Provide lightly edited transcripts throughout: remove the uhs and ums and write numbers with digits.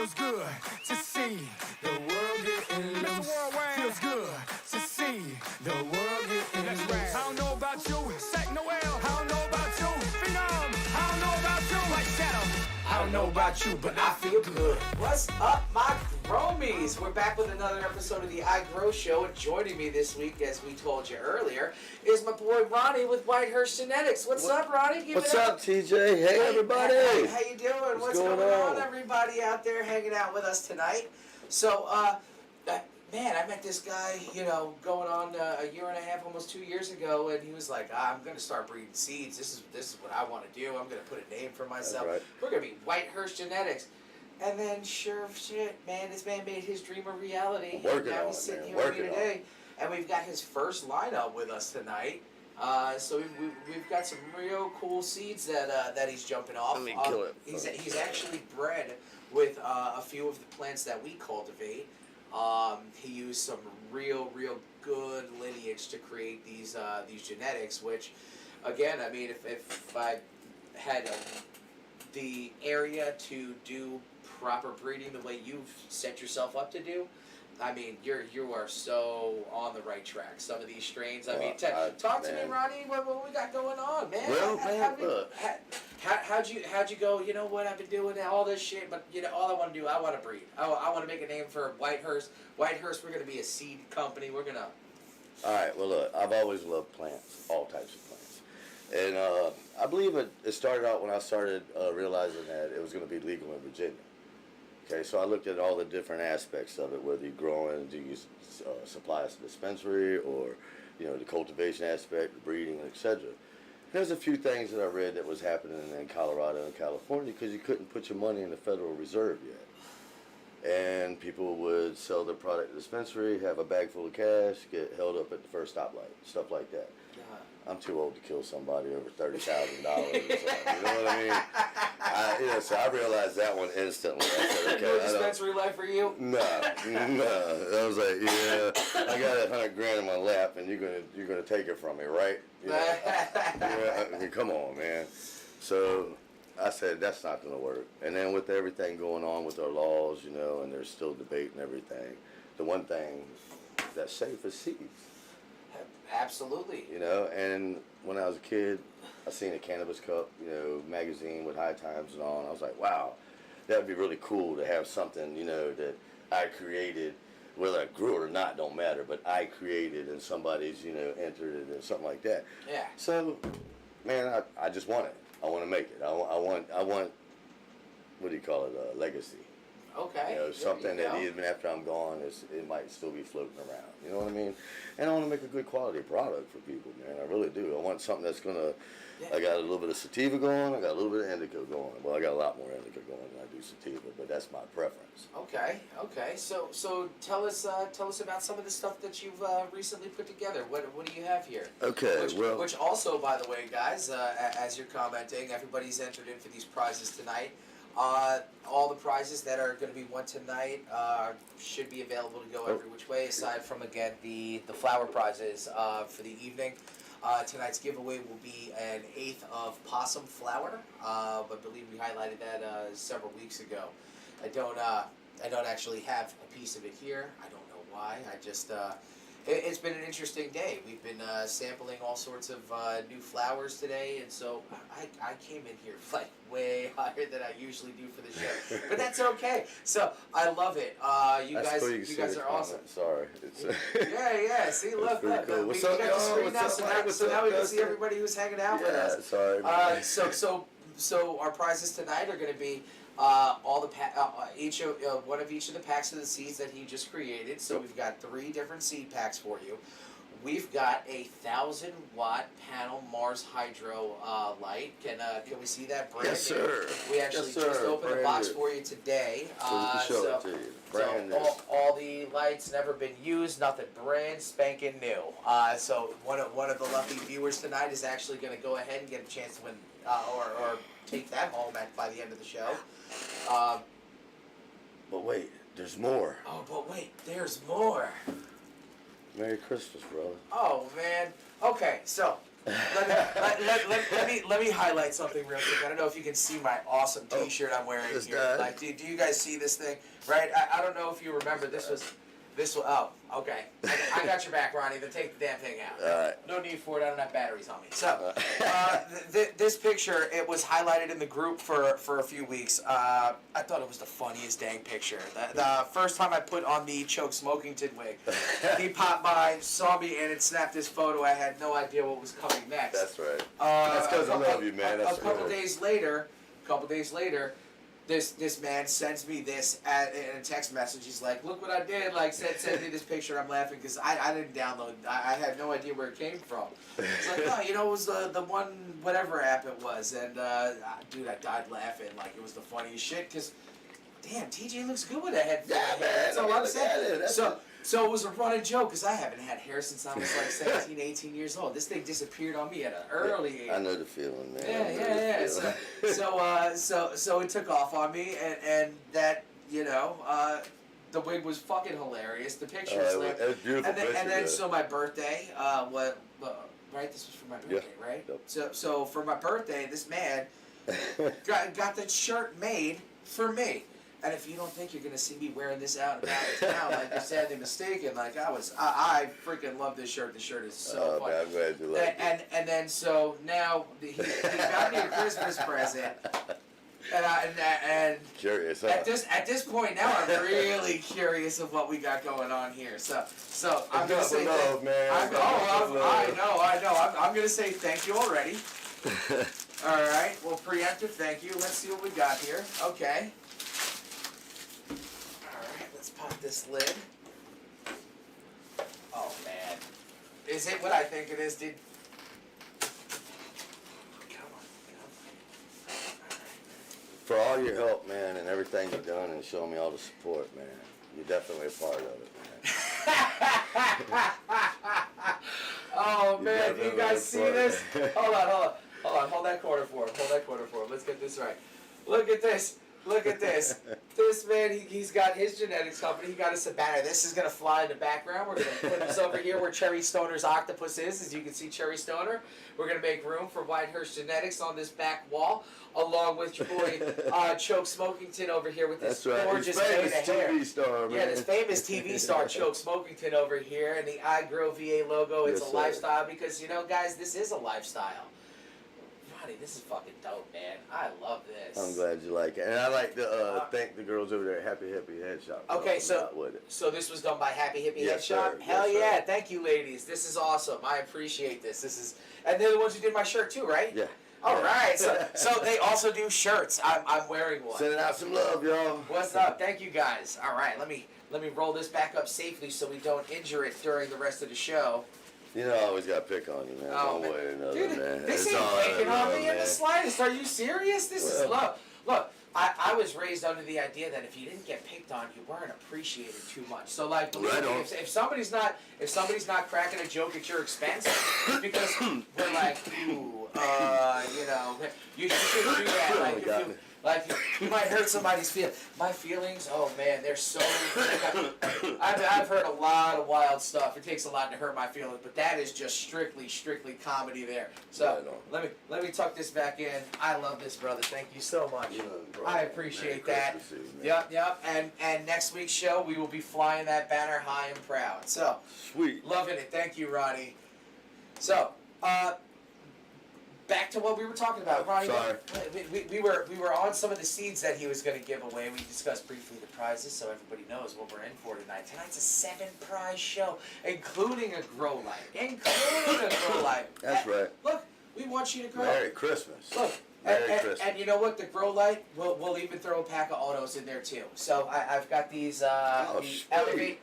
Feels good to see the world getting loose. Feels good to see the world getting loose. I don't know about you, Sack Noel. I don't know about you, Phenom. I don't know about you, White Shadow. I don't know about you, but I feel good. What's up, my Gromies? We're back with another episode of the iGrow Show, and joining me this week, as we told you earlier, is my boy Ronnie with Whitehurst Genetics. What's up, Ronnie? What's up, TJ? Hey, everybody. How you doing? What's going on, everybody out there hanging out with us tonight? So, man, I met this guy, going on a year and a half, almost 2 years ago, and he was like, I'm going to start breeding seeds. This is what I want to do. I'm going to put a name for myself. Right. We're going to be Whitehurst Genetics. And then, sure shit, man, this man made his dream a reality. Working now on he's it, sitting man. here with me Working on today, and we've got his first lineup with us tonight. So we've got some real cool seeds that he's jumping off. Let me kill it. He's actually bred with a few of the plants that we cultivate. He used some real good lineage to create these genetics. Which, again, I mean, if I had the area to do proper breeding the way you've set yourself up to do, I mean, you are so on the right track. Some of these strains, I mean, talk to me, Ronnie. What we got going on, man? Well, How'd you go? You know what? I've been doing all this shit, but all I want to do, I want to breed. I want to make a name for Whitehurst. Whitehurst, we're gonna be a seed company. We're gonna. All right. Well, look, I've always loved plants, all types of plants, and I believe it started out when I started realizing that it was going to be legal in Virginia. Okay, so I looked at all the different aspects of it, whether you grow in, do you supply as a dispensary, or the cultivation aspect, the breeding, etc. There's a few things that I read that was happening in Colorado and California because you couldn't put your money in the Federal Reserve yet, and people would sell their product at the dispensary, have a bag full of cash, get held up at the first stoplight, stuff like that. I'm too old to kill somebody over $30,000. You know what I mean? So I realized that one instantly. I said, okay, no dispensary life for you? No. I was like, I got $100,000 in my lap, and you're gonna take it from me, right? I mean, come on, man. So I said that's not gonna work. And then with everything going on with our laws, and there's still debate and everything, the one thing that's safe is seeds. Absolutely. And when I was a kid, I seen a Cannabis Cup, magazine with High Times and all, and I was like, wow, that would be really cool to have something, that I created, whether I grew it or not, don't matter, but I created and somebody's, entered it or something like that. Yeah. So, man, I just want it. I want to make it. I want, what do you call it, a legacy. Okay. Something that even after I'm gone, it might still be floating around. You know what I mean? And I want to make a good quality product for people, man. I really do. I want something that's going to, I got a little bit of sativa going, I got a little bit of indica going. Well, I got a lot more indica going than I do sativa, but that's my preference. Okay. So tell us about some of the stuff that you've recently put together. What do you have here? Okay, which also, by the way, guys, as you're commenting, everybody's entered in for these prizes tonight. All the prizes that are going to be won tonight should be available to go every which way, aside from, again, the flower prizes for the evening. Tonight's giveaway will be an eighth of possum flower. I believe we highlighted that several weeks ago. I don't actually have a piece of it here. I don't know why. I just it's been an interesting day. We've been sampling all sorts of new flowers today, and so I came in here like way higher than I usually do for the show. But that's okay. So I love it. You guys are awesome. Sorry. Yeah. See, look. Cool. We got the screen now, so now we can see everybody who's hanging out with us. Sorry. So our prizes tonight are going to be one of each of the packs of the seeds that he just created. So we've got 3 different seed packs for you. We've got a 1,000-watt panel Mars Hydro light. Can we see that brand new? Yes, sir. We actually just opened the box for you today. Show it to you. Brand new. All the lights never been used, nothing, brand spanking new. So one of the lucky viewers tonight is actually going to go ahead and get a chance to win or take that home by the end of the show. But wait, there's more. Oh, but wait, there's more. Merry Christmas, brother. Oh, man. Okay, so Let me highlight something real quick. I don't know if you can see my awesome T-shirt I'm wearing this here. guy. Like, do you guys see this thing? Right? I don't know if you remember. This was. Oh, okay. I got your back, Ronnie. Then take the damn thing out. All right. No need for it. I don't have batteries on me. So, this picture, it was highlighted in the group for a few weeks. I thought it was the funniest dang picture. The first time I put on the Choke Smokington wig, he popped by, saw me, and it snapped this photo. I had no idea what was coming next. That's right. That's because I love you, man. A couple days later, this man sends me this in a text message. He's like, "Look what I did!" Like, send me this picture. I'm laughing because I didn't download. I had no idea where it came from. It's like, no, it was the one whatever app it was, and dude, I died laughing. Like, it was the funniest shit. Because, damn, TJ looks good with a head. Yeah, man. That's all I'm saying. So it was a running joke because I haven't had hair since I was like 17, 18 years old. This thing disappeared on me at an early age. I know the feeling, man. Yeah. So it took off on me, and that, the wig was fucking hilarious. The pictures, it was beautiful. and then so my birthday, right? This was for my birthday, right? Yep. So for my birthday, this man got that shirt made for me. And if you don't think you're gonna see me wearing this out and about in town, like you're sadly mistaken, like I freaking love this shirt. This shirt is so fun. Man, I'm glad you like it. And then so now he got me a Christmas present, and Curious, huh? at this point now I'm really curious of what we got going on here. So I'm gonna say love, man. I know. I'm gonna say thank you already. All right. Well, preemptive thank you. Let's see what we got here. Okay. Pop this lid. Oh man. Is it what I think it is, dude? Come on. For all your help, man, and everything you've done and showing me all the support, man. You're definitely a part of it, man. Oh man, do you guys see this? Hold on. Hold that corner for him. Let's get this right. Look at this. This man, he's got his genetics company. He got us a banner. This is going to fly in the background. We're going to put this over here where Cherry Stoner's octopus is. As you can see, Cherry Stoner. We're going to make room for Whitehurst Genetics on this back wall, along with your boy Choke Smokington over here with this gorgeous fade of hair. TV star, man. Yeah, this famous TV star Choke Smokington over here, and the iGrow VA logo. It's a lifestyle because, guys, this is a lifestyle. This is fucking dope, man. I love this. I'm glad you like it. And I like to thank the girls over there at Happy Hippie Head Shop. Okay, so this was done by Happy Hippie Head Shop? Sir. Hell yeah. Thank you, ladies. This is awesome. I appreciate this. And they're the ones who did my shirt too, right? Yeah. All right. So they also do shirts. I'm wearing one. Sending out some love, y'all. What's up? Thank you, guys. All right. Let me roll this back up safely so we don't injure it during the rest of the show. I always got to pick on you, man. Oh, One way or another, dude, man. This It's ain't all picking on me in man. the slightest. Are you serious? This is love. Look, I was raised under the idea that if you didn't get picked on, you weren't appreciated too much. So, like, believe me, if somebody's not cracking a joke at your expense, it's because we're like, ooh, you should do that. Like, you might hurt somebody's feelings. My feelings, oh man, they're so. I've heard a lot of wild stuff. It takes a lot to hurt my feelings, but that is just strictly comedy there. So let me tuck this back in. I love this, brother. Thank you so much. I appreciate that. Yep. And next week's show, we will be flying that banner high and proud. So sweet. Loving it. Thank you, Ronnie. So. Back to what we were talking about, Ronnie. Sorry. We were on some of the seeds that he was going to give away. We discussed briefly the prizes, so everybody knows what we're in for tonight. Tonight's a 7-prize show, including a grow light. That's right. Look, we want you to grow. Merry Christmas. Look. Merry Christmas. And you know what? The grow light, we'll even throw a pack of autos in there too. So I've got these Elevate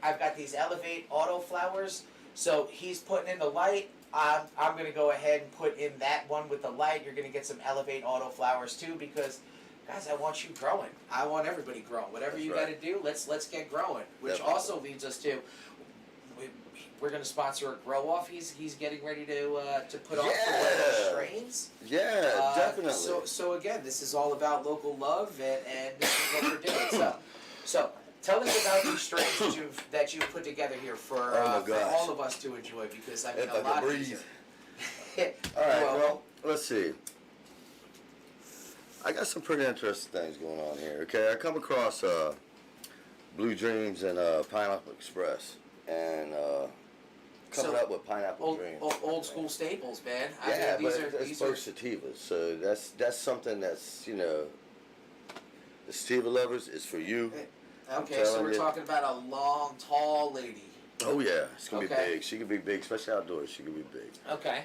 auto flowers. So he's putting in the light. I'm going to go ahead and put in that one with the light. You're going to get some Elevate auto flowers too because, guys, I want you growing. I want everybody growing. Whatever you got to do, let's get growing. Which also leads us to, we're going to sponsor a grow off. He's getting ready to put on for one of the strains. Yeah, definitely. So again, this is all about local love, and this is what we're doing. So. Tell us about these strains that you've put together here for all of us to enjoy, because I mean, a lot of these. All right, well, let's see. I got some pretty interesting things going on here. Okay, I come across Blue Dreams and Pineapple Express, and coming up with Pineapple Dreams. Old school staples, man. Yeah, I mean, it's both sativas, so that's something that's the sativa lovers is for you. Okay, so we're talking about a long, tall lady. Oh yeah, it's gonna be big. She can be big, especially outdoors. She can be big. Okay.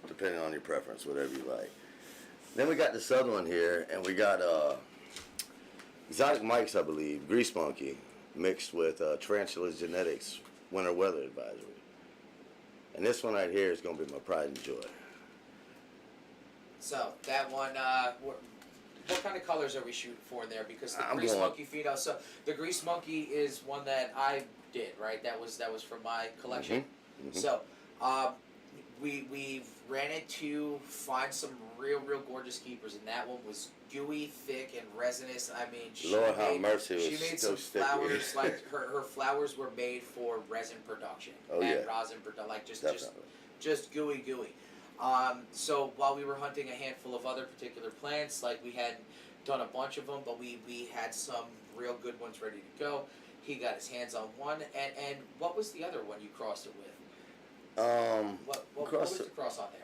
Depending on your preference, whatever you like. Then we got this other one here, and we got Exotic Mike's, I believe, Grease Monkey, mixed with Tarantula Genetics Winter Weather Advisory. And this one right here is going to be my pride and joy. So, that one, what kind of colors are we shooting for there? Because the Grease Monkey Pheno, so the Grease Monkey is one that I did, right? That was from my collection. Mm-hmm. So, we ran it to find some real gorgeous keepers, and that one was gooey, thick, and resinous. I mean, she made some flowers like her flowers were made for resin production. Oh yeah, rosin production, like just gooey. So while we were hunting a handful of other particular plants, like we hadn't done a bunch of them, but we had some real good ones ready to go. He got his hands on one, and what was the other one you crossed it with? What was the cross on there?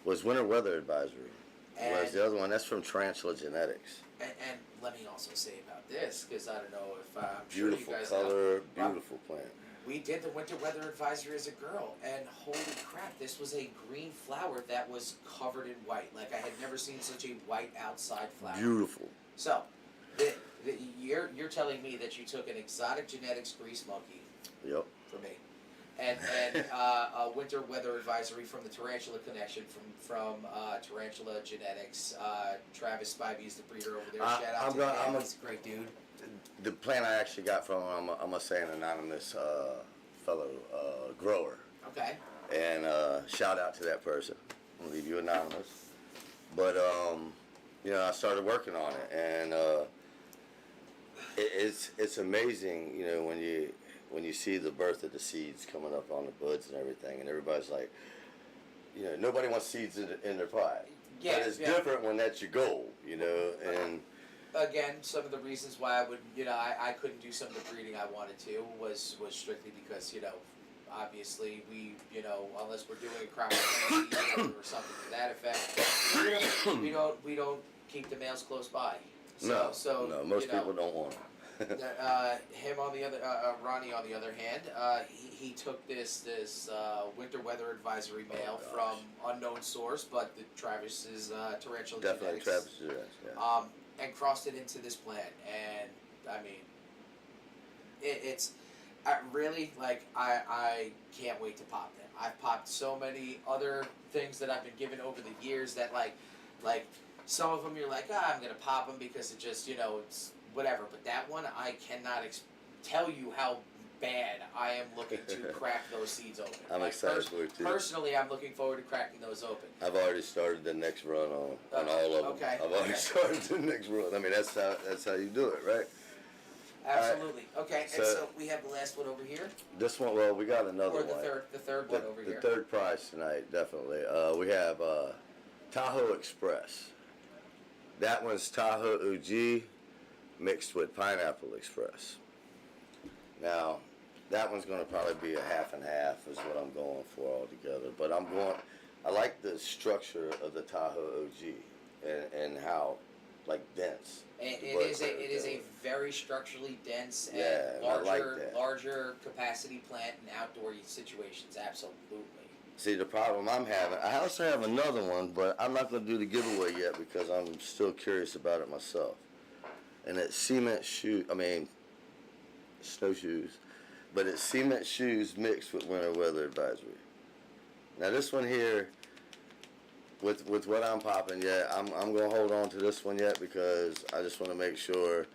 Was Winter Weather Advisory. Was the other one? That's from Tarantula Genetics. And let me also say about this, because I don't know if I'm beautiful sure you guys color, know. beautiful plant. We did the Winter Weather Advisory as a girl, and holy crap, this was a green flower that was covered in white. Like, I had never seen such a white outside flower. Beautiful. So, you're telling me that you took an Exotic Genetics Grease Monkey. Yep. For me. And a Winter Weather Advisory from the Tarantula Connection from Tarantula Genetics. Travis Spivey is the breeder over there. Shout out to him. He's a great dude. The plant I actually got from I'm gonna say an anonymous fellow grower. Okay. And shout out to that person. I'm gonna leave you anonymous. But I started working on it, and it's amazing, when you see the birth of the seeds coming up on the buds and everything, and everybody's like, nobody wants seeds in their pie. Yeah, but it's different when that's your goal, and again, some of the reasons why I would, I couldn't do some of the breeding I wanted to was strictly because, obviously we, unless we're doing a crop or something to that effect, we don't keep the males close by. So, no, most people don't want them. Him on the other, Ronnie on the other hand, he took this Winter Weather Advisory male from unknown source, but the Travis's Tarantula Definitely Genetics. Travis Genetics, yeah. And crossed it into this plant, and I mean, it's really, like, I can't wait to pop them. I've popped so many other things that I've been given over the years that like some of them you're like, I'm gonna pop them because it just, it's whatever. But that one, I cannot tell you how bad I am looking to crack those seeds open. I'm excited for it too. Personally, I'm looking forward to cracking those open. I've already started the next run on all of them. Okay. I've already started the next run. I mean, that's how you do it, right? Absolutely. Okay, so, and so we have the last one over here. This one, well, we got another or one. the third one over here. The third prize tonight, definitely. We have Tahoe Express. That one's Tahoe OG mixed with Pineapple Express. Now, that one's going to probably be a half and half is what I'm going for altogether. But I like the structure of the Tahoe OG and how, like, dense. And it is a very structurally dense and larger capacity plant in outdoor situations. Absolutely. See, the problem I'm having, I also have another one, but I'm not going to do the giveaway yet because I'm still curious about it myself. And it's snowshoes, but it's cement shoes mixed with Winter Weather Advisory. Now this one here, with what I'm popping, I'm going to hold on to this one yet because I just want to make sure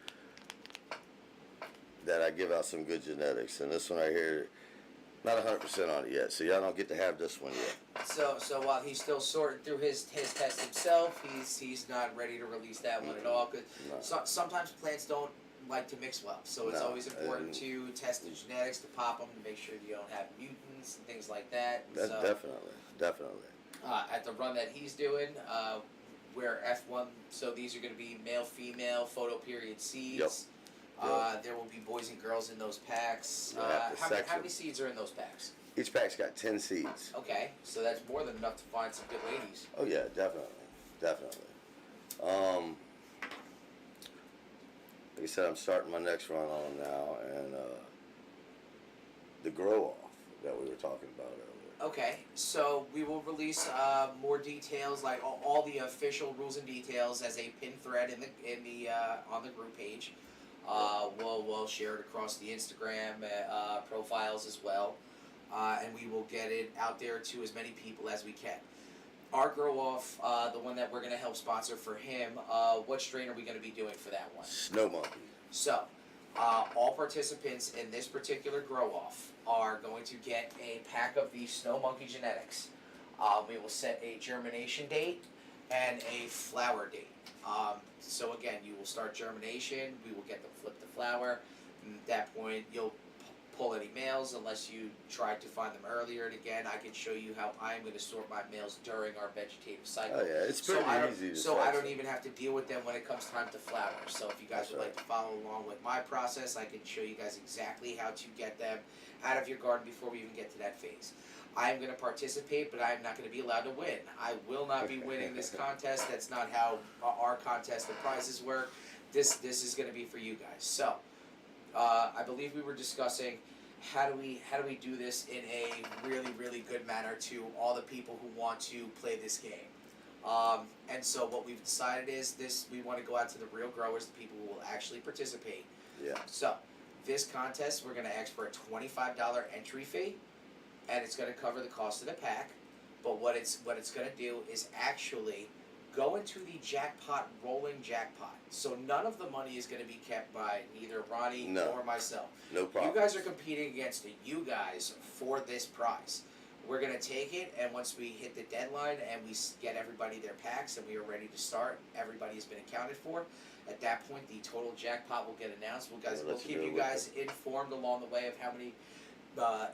that I give out some good genetics. And this one right here, not 100% on it yet, so y'all don't get to have this one yet. So while he's still sorting through his test himself, he's not ready to release that one at all. Cause sometimes plants don't like to mix well, so it's always important to test the genetics to pop them to make sure you don't have mutants and things like that. Definitely. definitely. At the run that he's doing, we're F1, so these are going to be male, female, photo period seeds. Yep. There will be boys and girls in those packs. You'll have to How sex many them. seeds are in those packs? Each pack's got 10 seeds. Okay, so that's more than enough to find some good ladies. Oh yeah, definitely. Like I said, I'm starting my next run on them now, and the grow off that we were talking about earlier. Okay, so we will release more details, like all the official rules and details, as a pin thread in the on the group page. We'll share it across the Instagram profiles as well, and we will get it out there to as many people as we can. Our grow off, the one that we're going to help sponsor for him, what strain are we going to be doing for that one? Snow monkey. So, all participants in this particular grow off are going to get a pack of the Snow Monkey genetics. We will set a germination date and a flower date. So again, you will start germination. We will get them flip the flower. And at that point, you'll pull any males unless you tried to find them earlier. And again, I can show you how I'm going to sort my males during our vegetative cycle. Oh yeah, it's pretty easy. So I don't even have to deal with them when it comes time to flower. So if you guys would like to follow along with my process, I can show you guys exactly how to get them out of your garden before we even get to that phase. I am going to participate, but I am not going to be allowed to win. I will not be winning this contest. That's not how our contest and prizes work. This is going to be for you guys. So I believe we were discussing how do we do this in a really good manner to all the people who want to play this game. And so what we've decided is we want to go out to the real growers, the people who will actually participate. Yeah. So this contest, we're going to ask for a $25 entry fee, and it's going to cover the cost of the pack. But what it's going to do is actually go into the jackpot, rolling jackpot. So none of the money is going to be kept by neither Ronnie nor myself. No problem. You guys are competing against you guys for this prize. We're going to take it, and once we hit the deadline and we get everybody their packs and we are ready to start, everybody has been accounted for. At that point, the total jackpot will get announced. We'll keep you guys informed along the way of how many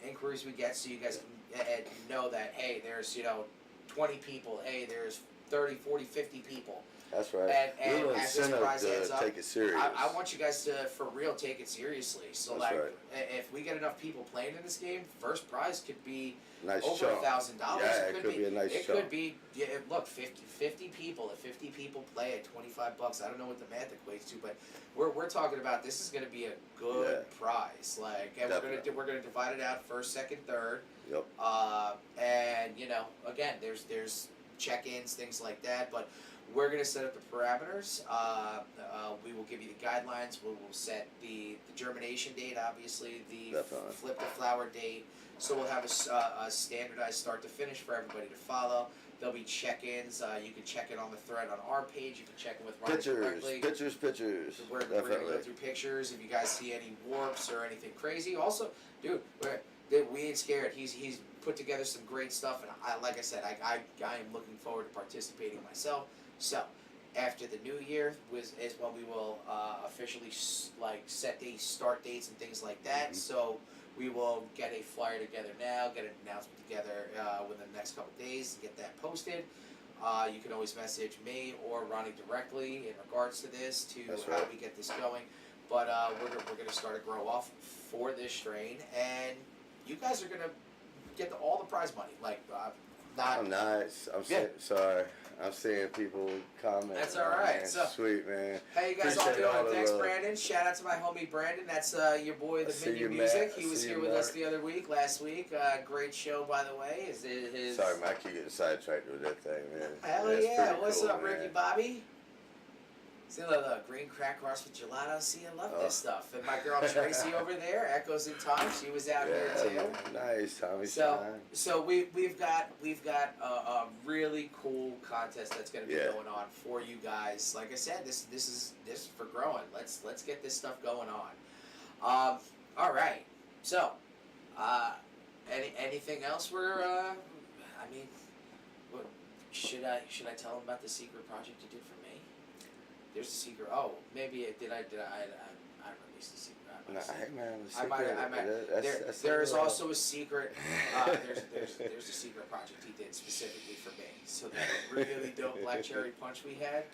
inquiries we get, so you guys can know that, hey, there's 20 people, hey, there's 30, 40, 50 people. That's right. And we as this prize adds up, take it serious. I want you guys to, for real, take it seriously. So That's right. if we get enough people playing in this game, first prize could be nice over chunk. $1,000. Yeah, it could be a nice It chunk. could be, look, 50 people. If 50 people play at $25, I don't know what the math equates to, but we're talking about this is going to be a good prize. And we're gonna divide it out first, second, third. Yep. And again, there's check-ins, things like that, but we're going to set up the parameters. We will give you the guidelines. We will set the germination date, obviously, the flip the flower date. So we'll have a standardized start to finish for everybody to follow. There'll be check-ins. You can check it on the thread on our page. You can check it with Ronnie directly. Pictures. We're going to go through pictures. If you guys see any warps or anything crazy. Also, dude, we ain't scared. He's put together some great stuff, and like I said, I am looking forward to participating myself. So, after the new year is when we will officially set the start dates and things like that. Mm-hmm. So we will get a flyer together now, get an announcement together within the next couple of days, and get that posted. You can always message me or Ronnie directly in regards to this how we get this going. But we're going to start a grow off for this strain, and you guys are going to get all the prize money. Nice. Sorry. I'm seeing people comment. That's all right. Man. So, sweet, man. How you guys all doing? Thanks, Brandon. Shout out to my homie Brandon. That's your boy, the Minion Music. He was here with us the other week, last week. Great show, by the way. Sorry, man. I keep getting sidetracked with that thing, man. Hell yeah. What's up, Ricky Bobby? See, look, green crack bars with gelato. See, I love this stuff. And my girl Tracy over there, Echoes in Time, she was out here too. Nice, Tommy. So we've got a really cool contest that's going to be going on for you guys. Like I said, this is for growing. Let's get this stuff going on. All right. So, anything else? Should I tell them about the secret project you did for me? There's a secret. Oh, maybe did I I released a secret. Nah, hey man, the I might. secret. There is also a secret. There's a secret project he did specifically for me. So that really dope black cherry punch we had,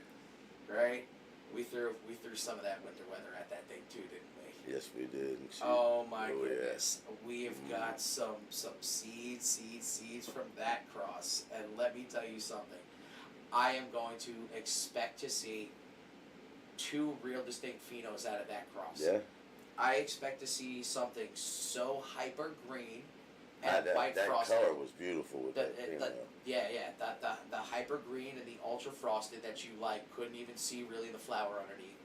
right? We threw some of that winter weather at that thing too, didn't we? Yes, we did. Oh my goodness, Yeah. we have got some seeds from that cross, and let me tell you something. I am going to expect to see 2 real distinct phenos out of that cross. Yeah. I expect to see something so hyper green and white that frosted. color was beautiful with that. The hyper green and the ultra frosted that you couldn't even see really the flower underneath.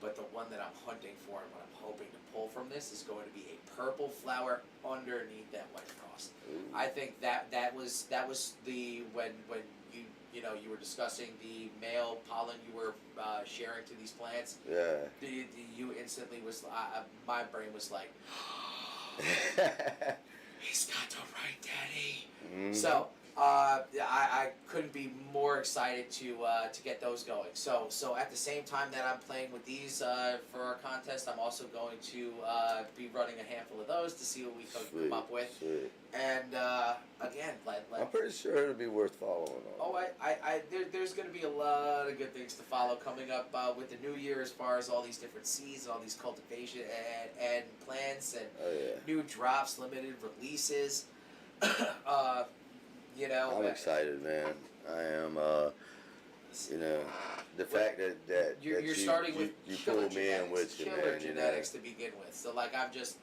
But the one that I'm hunting for and what I'm hoping to pull from this is going to be a purple flower underneath that white frost. Ooh. I think that was the when you were discussing the male pollen you were sharing to these plants. Yeah. You instantly was my brain was like, he's got the right daddy. Mm-hmm. So I couldn't be more excited to get those going. So at the same time that I'm playing with these for our contest, I'm also going to be running a handful of those to see what we can come up with. Sweet. And again, I'm pretty sure it'll be worth following on. Oh, there's going to be a lot of good things to follow coming up with the new year, as far as all these different seeds, all these cultivation and plants and new drops, limited releases. I'm excited, man. I am. The fact that you're starting with you killer pulled me in with you, killer man. genetics to begin with. So I'm just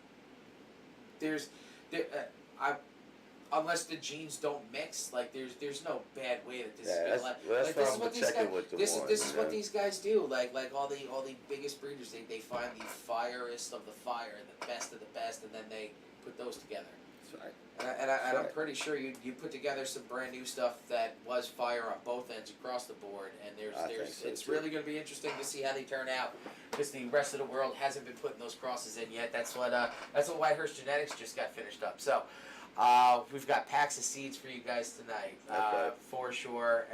unless the genes don't mix, there's no bad way that this is gonna that's this why is what I'm these guys checking with the this one, is what know? these guys do. Like all the biggest breeders, they find the firest of the fire and the best of the best, and then they put those together. That's right. And I'm pretty sure you put together some brand new stuff that was fire on both ends across the board, and it's really going to be interesting to see how they turn out, because the rest of the world hasn't been putting those crosses in yet. That's what Whitehurst Genetics just got finished up. So we've got packs of seeds for you guys tonight, for sure,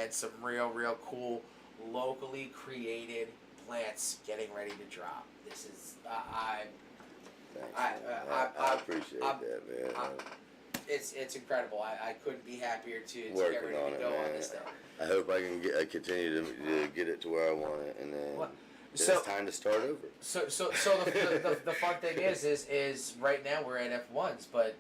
and some real cool locally created plants getting ready to drop. This is I appreciate that, man. It's incredible. I couldn't be happier to get Working ready on to it, go man. on this thing. I hope I can continue to get it to where I want it, and then it's time to start over. So the fun thing is right now we're at F1s, but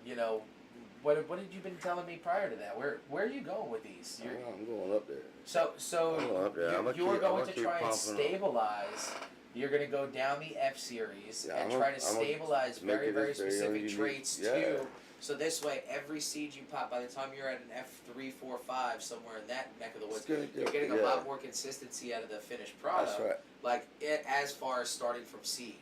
what had you been telling me prior to that? Where are you going with these? I'm going up there. So I'm going up there. you were going to try and stabilize. You're going to go down the F series and try to stabilize very specific traits too. So this way, every seed you pop, by the time you're at an F3, 4, 5, somewhere in that neck of the woods, you're getting a lot more consistency out of the finished product. That's right. As far as starting from seed.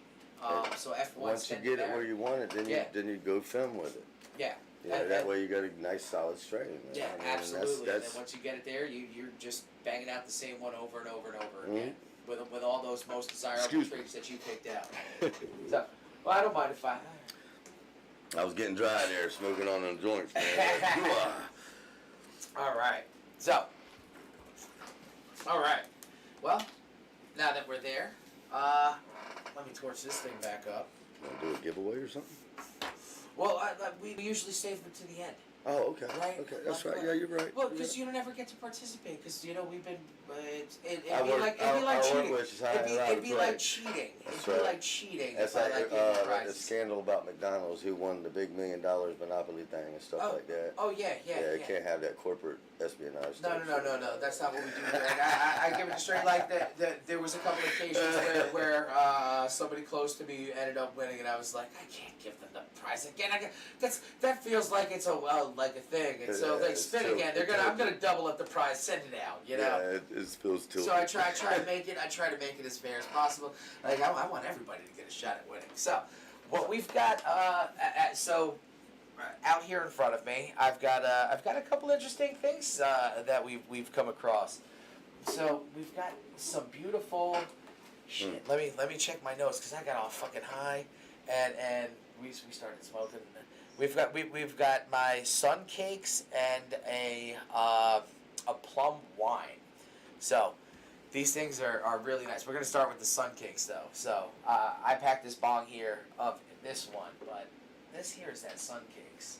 So F1. Once you get it where you want it, then you go film with it. Yeah. That way you got a nice solid strain. Man. Yeah, absolutely. That's, and then once you get it there, you're just banging out the same one over and over and over again. With all those most desirable traits that you picked out. So, I don't mind if I was getting dry there, smoking on them joints, man. All right. So, well, now that we're there, let me torch this thing back up. Want to do a giveaway or something? Well, we usually save them to the end. Oh, okay. Right? Okay, that's right. Yeah, you're right. Well, because you don't ever get to participate, because we've been. It'd be like cheating. That's like the scandal about McDonald's, who won the big $1 million Monopoly thing and stuff like that. Oh yeah. You can't have that corporate espionage. No. That's not what we do here. I give it straight like that. There was a couple of occasions where somebody close to me ended up winning, and I was like, I can't give them the prize again. That feels like it's a thing. And so they spin again. I'm gonna double up the prize. Send it out. Yeah, it feels too. So I try to make it as fair as possible. I want everybody to get a shot at winning. So what we've got out here in front of me, I've got a couple interesting things that we've come across. So we've got some beautiful shit. Let me check my notes, because I got all fucking high, and we started smoking. We've got my sun cakes and a plum wine. So These things are really nice. We're going to start with the Sun Kings, though. So, I packed this bong here of this one, but this here is that Sun Kings.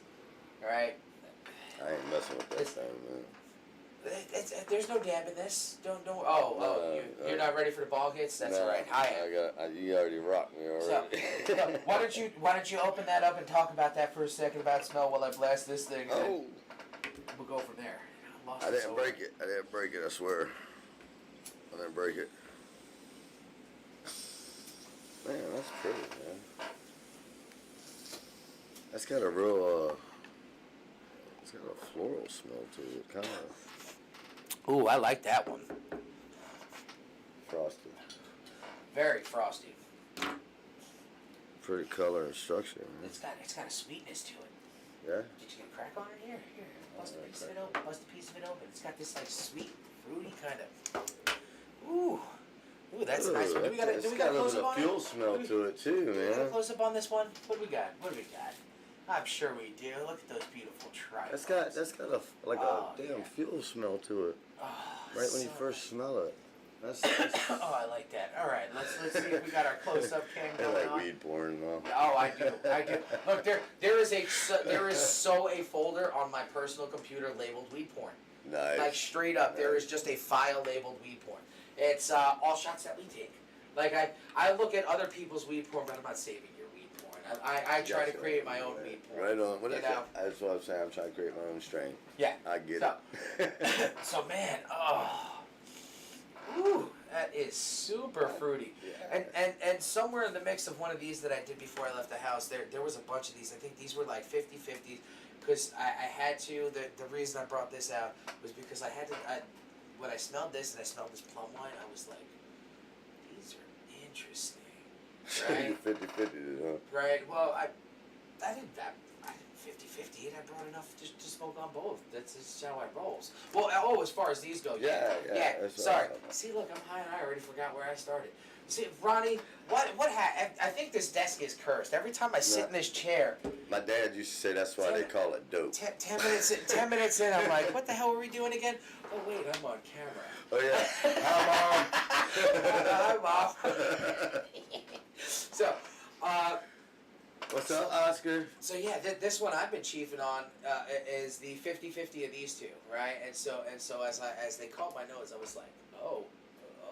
All right? I ain't messing with that thing, man. There's no dab in this. Don't. You're not ready for the ball hits. That's all right. You already rocked me already. So, why don't you open that up and talk about that for a second about smell while I blast this thing. Oh. We'll go from there. I didn't break it. I swear. I didn't break it. Man, that's pretty, man. That's got a real, it's got a floral smell to it, kind of. Ooh, I like that one. Frosty. Very frosty. Pretty color and structure, man. It's got a sweetness to it. Yeah? Did you get a crack on it? Here. Bust a piece of it open. It's got this like sweet, fruity kind of. Ooh, that's nice. Do we got a close up on it? Fuel smell to it too, man. Do we got a close up on this one? What do we got? I'm sure we do. Look at those beautiful tripods. That's got a damn fuel smell to it. Oh, right when you first smell it. That's oh, I like that. All right, let's see if we got our close up cam I going like on. weed porn, though. Oh, I do. Look, there is a folder on my personal computer labeled weed porn. Nice. Like straight up, there is just a file labeled weed porn. It's all shots that we take. Like I look at other people's weed porn, but I'm not saving your weed porn. I try to create my own weed porn. Right on. Well, You know? that's what I'm saying. I'm trying to create my own strain. Yeah. I get it. So man, ooh, that is super fruity. Yeah. And somewhere in the mix of one of these that I did before I left the house, there was a bunch of these. I think these were like 50-50s. Because I had to, the reason I brought this out was because I had to, when I smelled this and I smelled this plum wine, I was like, these are interesting. Right? 50-50, huh? Right, well, I didn't 50-50 and I brought enough to smoke on both. That's just how I rolls. Well, as far as these go, yeah. Sorry. See, look, I'm high and I already forgot where I started. See, Ronnie, I think this desk is cursed. Every time I sit in this chair. My dad used to say that's why they call it dope. 10 minutes in, I'm like, what the hell were we doing again? Oh, wait, I'm on camera. Oh, yeah. Hi, Mom. So, what's up, Oscar? So, yeah, this one I've been chiefing on is the 50-50 of these two, right? And so as they caught my nose, I was like, oh,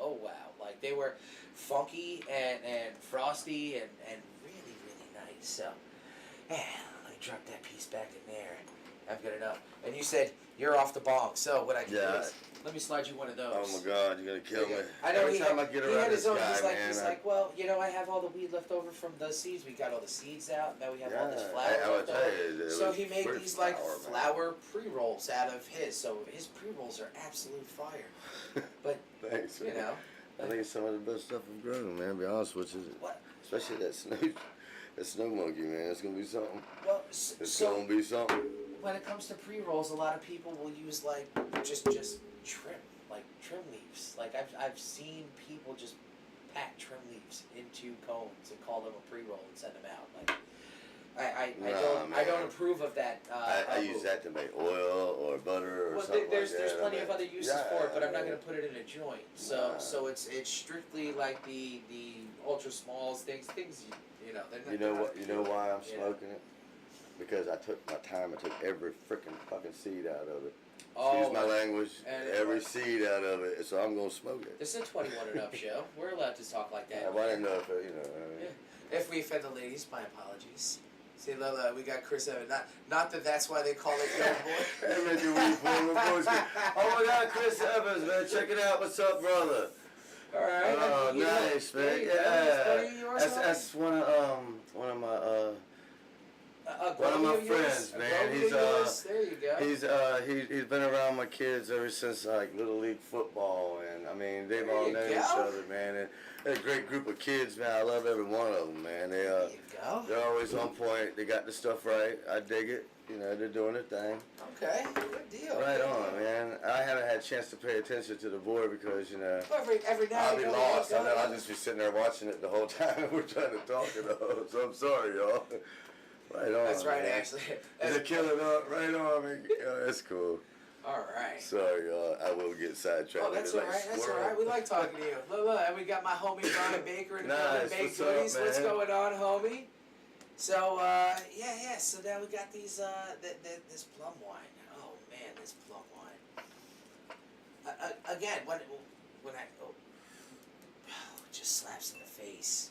wow. Like, they were funky and frosty and really, really nice. So, man, let me drop that piece back in there. I've got enough. And you said you're off the bong. So what I do is, let me slide you one of those. Oh my God, you're gonna kill me. I know Every time I get around this guy, he's like, well, I have all the weed left over from the seeds. We got all the seeds out. Now we have all this flour left over. So he made these like flour pre-rolls out of his. So his pre-rolls are absolute fire. But thanks, you know. I think it's some of the best stuff I've grown, man. To be honest with you. What? Especially that snow monkey, man. It's gonna be something. Well, it's gonna be something. When it comes to pre-rolls, a lot of people will use like just trim leaves. Like I've seen people just pack trim leaves into cones and call them a pre-roll and send them out. Like I don't approve of that. I use that to make oil or butter or something there's like that. There's plenty of other uses for it, but I'm not going to put it in a joint. So it's strictly like the ultra smalls things. You know why I'm smoking it? Because I took my time. I took every freaking fucking seed out of it. Excuse my language. Every seed out of it. So I'm gonna smoke it. This is a 21 and up show. We're allowed to talk like that. I didn't know if If we offend the ladies, my apologies. See, Lola, we got Chris Evans. Not that that's why they call it Young Boy. Oh my God, Chris Evans, man, check it out. What's up, brother? All right. Oh, nice, man. Yeah. That's one of my friends, man. He's been around my kids ever since like Little League football, and I mean they've all known each other, man. And they're a great group of kids, man. I love every one of them, man. They're always on point. They got the stuff right. I dig it. They're doing their thing. Okay, good deal. Right on, man. I haven't had a chance to pay attention to the board because every now I'll be lost. I'll just be sitting there watching it the whole time we're trying to talk it all. So I'm sorry, y'all. Right on. That's right, man. actually. Is it killing up? Right on, man. That's cool. All right. Sorry, I will get sidetracked. Oh, that's all right. That's all right. We like talking to you. Look, and we got my homie Brian Baker in the building. Nice. Baked What's up, goodies. What's man? going on, homie? So, yeah. So now we got these, this plum wine. Oh man, this plum wine. Again, when I it just slaps in the face.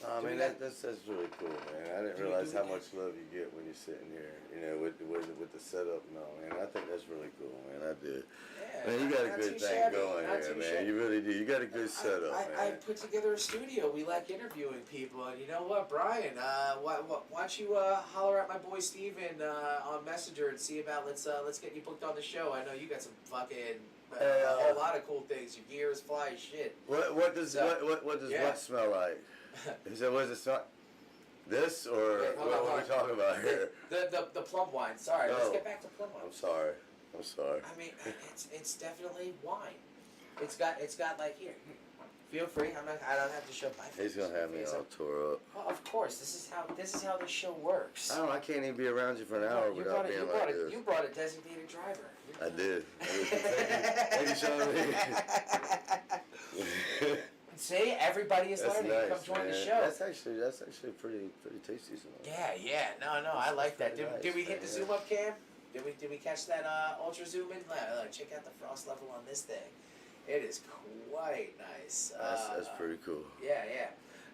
I mean, that's really cool, man. I didn't realize how much love you get when you're sitting here, you know, with the setup and all, man. I think that's really cool, man. I do. Yeah, Man, you got a not good too thing shabby, going not here, too man. shabby. You really do. You got a good setup, I man. put together a studio. We like interviewing people, and you know what, Brian? Why don't you holler at my boy Steven on Messenger and see about let's get you booked on the show. I know you got some fucking a whole lot of cool things. Your gear is fly as shit. What does what smell like? Is it, what does it smell? This or Wait, hold what on. are we talking about here? The plum wine. Sorry, let's Oh. get back to plum wine. I'm sorry. I mean, it's definitely wine. It's got like here. Feel free. I don't have to show my face. He's gonna have me all tore up. Well, of course. This is how this show works. I don't know. I can't even be around you for an hour without being like this. You brought a designated driver. I did. Thank you, Sean. See, everybody is That's learning. nice, Come join man. the show. That's actually pretty tasty. Yeah. No, I like that. pretty Did nice, we hit the man. zoom up cam? Did we catch that ultra zoom in? Check out the frost level on this thing. It is quite nice. That's pretty cool. Yeah.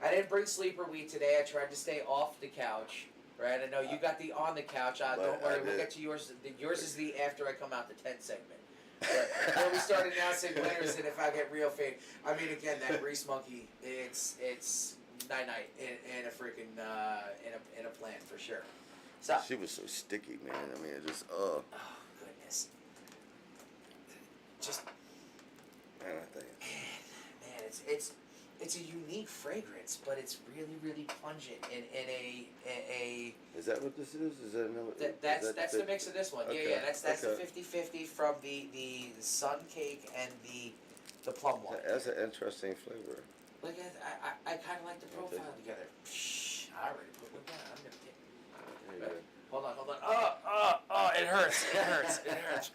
I didn't bring sleeper weed today. I tried to stay off the couch. Right, I know you got the on the couch. Don't worry, we'll get to yours. Yours is the after I come out the tent segment. Where we start announcing winners, and if I get real fade, I mean again that grease monkey, it's night in a freaking in a plant for sure. So She was so sticky, man. I mean, it just oh goodness, just man, I think. man, it's a unique fragrance, but it's really pungent in a. Is that what this is? Is that another? That's the mix of this one. Okay, Yeah. That's okay. the 50-50 from the sun cake and the plum wine. That's an interesting flavor. Look at I kind of like the profile together. Psh, I already put one down. I'm gonna get. There you go. Hold on. Oh! It hurts. It hurts.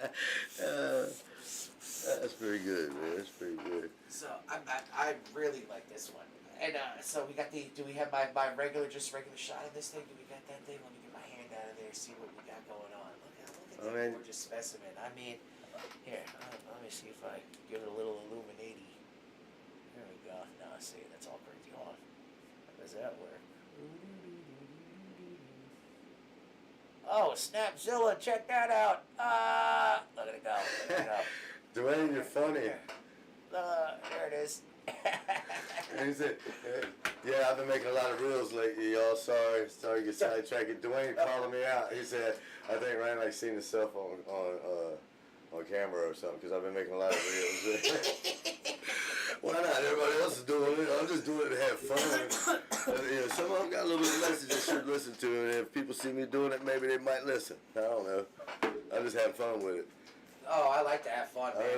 That's pretty good, man. That's pretty good. So I really like this one. And so we got do we have my regular shot of this thing? Do we got that thing? Let me get my hand out of there, see what we got going on. Look at that gorgeous specimen. I mean, here, let me see if I give it a little illuminati. There we go. Now see, that's all crazy on. How does that work? Oh, Snapzilla, check that out. Look at it go. Dwayne, you're funny. There it is. And he said, yeah, I've been making a lot of reels lately, y'all. Sorry to get sidetracked. Dwayne calling me out. He said, I think Ryan like seen himself on camera or something because I've been making a lot of reels. Why not? Everybody else is doing it. I'm just doing it to have fun. Some of them got a little bit of message they should listen to, and if people see me doing it, maybe they might listen. I don't know. I'm just having fun with it. Oh, I like to have fun, man.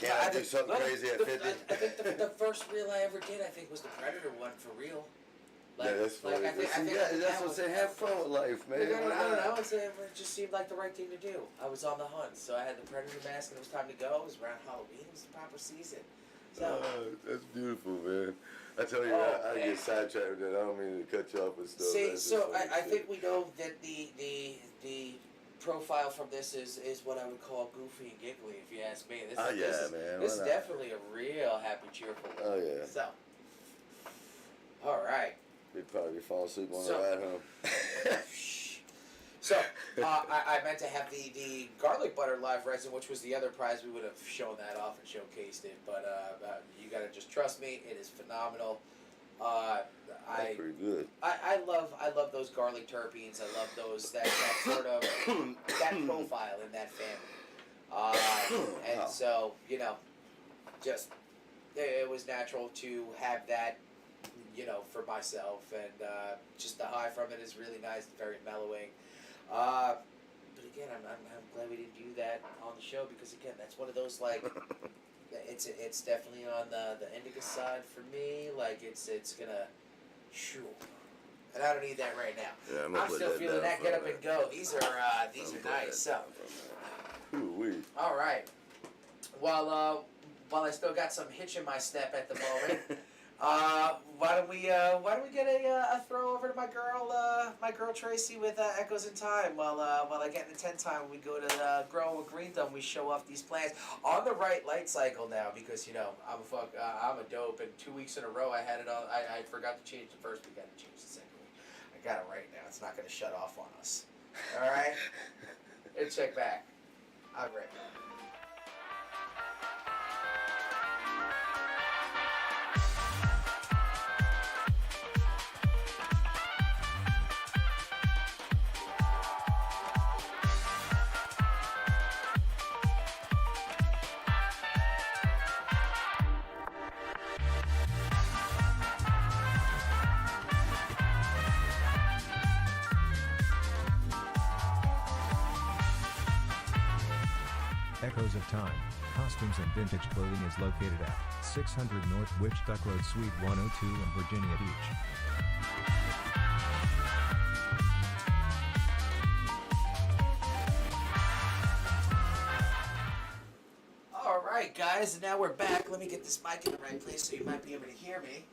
Can't I do something crazy at 50? I think the first reel I ever did, I think, was the Predator one for real. Yeah, that's funny. I think That's what I say. Have fun with life, man. I don't know. It just seemed like the right thing to do. I was on the hunt, so I had the Predator mask, and it was time to go. It was around Halloween. It was the proper season. So, that's beautiful, man. I tell you, I get sidetracked with that. I don't mean to cut you off with stuff. see, That's so just I funny think we know that the profile from this is what I would call goofy and giggly, if you ask me. man. This is definitely a real happy, cheerful. Oh, yeah. So, all right. You'd probably be falling asleep on the ride home. So, I meant to have the garlic butter live resin, which was the other prize. We would have shown that off and showcased it, but you gotta just trust me. It is phenomenal. That's pretty good. I love those garlic terpenes. I love those that sort of that profile in that family. And so just it was natural to have that, for myself, and just the high from it is really nice, very mellowing. But again, I'm glad we didn't do that on the show because again, that's one of those like. It's definitely on the indica side for me. Like it's gonna, shoo, and I don't need that right now. Yeah, I'm still feeling that get up and go. These are nice. So Ooh-wee. All right. While I still got some hitch in my step at the moment, why don't we get a throw over to my girl Tracy with Echoes in Time while I get in the 10 time we go to Grow a Green Thumb. We show off these plants on the right light cycle now because I'm a dope, and 2 weeks in a row I had it on. I forgot to change the first week. I had to change the second week. I got it right now. It's not going to shut off on us. All right. And check back. I'll be right back. Echoes of Time, Costumes and Vintage Clothing is located at 600 North Witch Duck Road, Suite 102 in Virginia Beach. Alright guys, and now we're back. Let me get this mic in the right place so you might be able to hear me.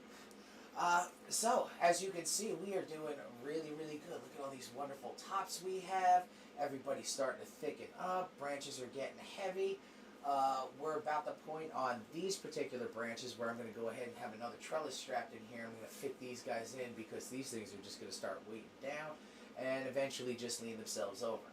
So, as you can see, we are doing really, really good. Look at all these wonderful tops we have. Everybody's starting to thicken up. Branches are getting heavy. We're about the point on these particular branches where I'm going to go ahead and have another trellis strapped in here. I'm going to fit these guys in because these things are just going to start weighting down and eventually just lean themselves over.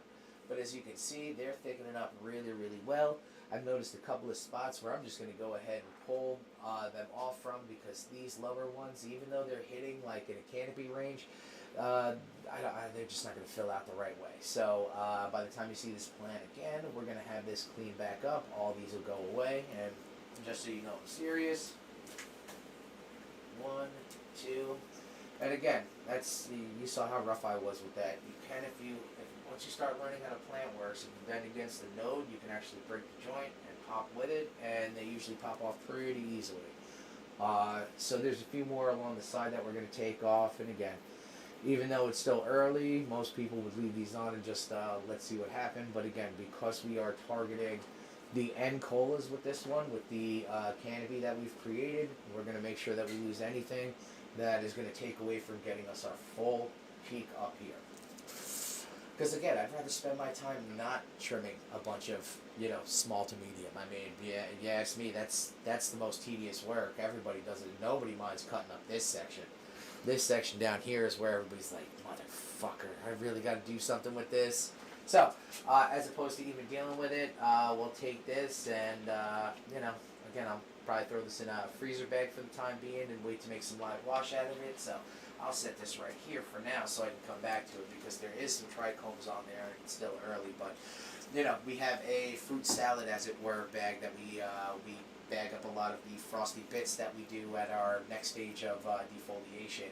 But as you can see, they're thickening up really, really well. I've noticed a couple of spots where I'm just going to go ahead and pull them off from because these lower ones, even though they're hitting like in a canopy range, they're just not going to fill out the right way. So by the time you see this plant again, we're going to have this cleaned back up. All these will go away. And just so you know, I'm serious. 1, 2. And again, you saw how rough I was with that. You can, once you start learning how the plant works, if you bend against the node, you can actually break the joint and pop with it, and they usually pop off pretty easily. So there's a few more along the side that we're going to take off, and again, even though it's still early, most people would leave these on and just let's see what happened. But again, because we are targeting the end colas with this one, with the canopy that we've created, we're going to make sure that we lose anything that is going to take away from getting us our full peak up here. Because again, I'd rather spend my time not trimming a bunch of, small to medium. I mean, yeah, it's me. That's the most tedious work. Everybody does it. Nobody minds cutting up this section. This section down here is where everybody's like, motherfucker, I really got to do something with this. So, as opposed to even dealing with it, we'll take this and, again, I'll probably throw this in a freezer bag for the time being and wait to make some live wash out of it. So I'll set this right here for now so I can come back to it because there is some trichomes on there and it's still early. But, we have a fruit salad, as it were, bag that we bag up a lot of the frosty bits that we do at our next stage of defoliation,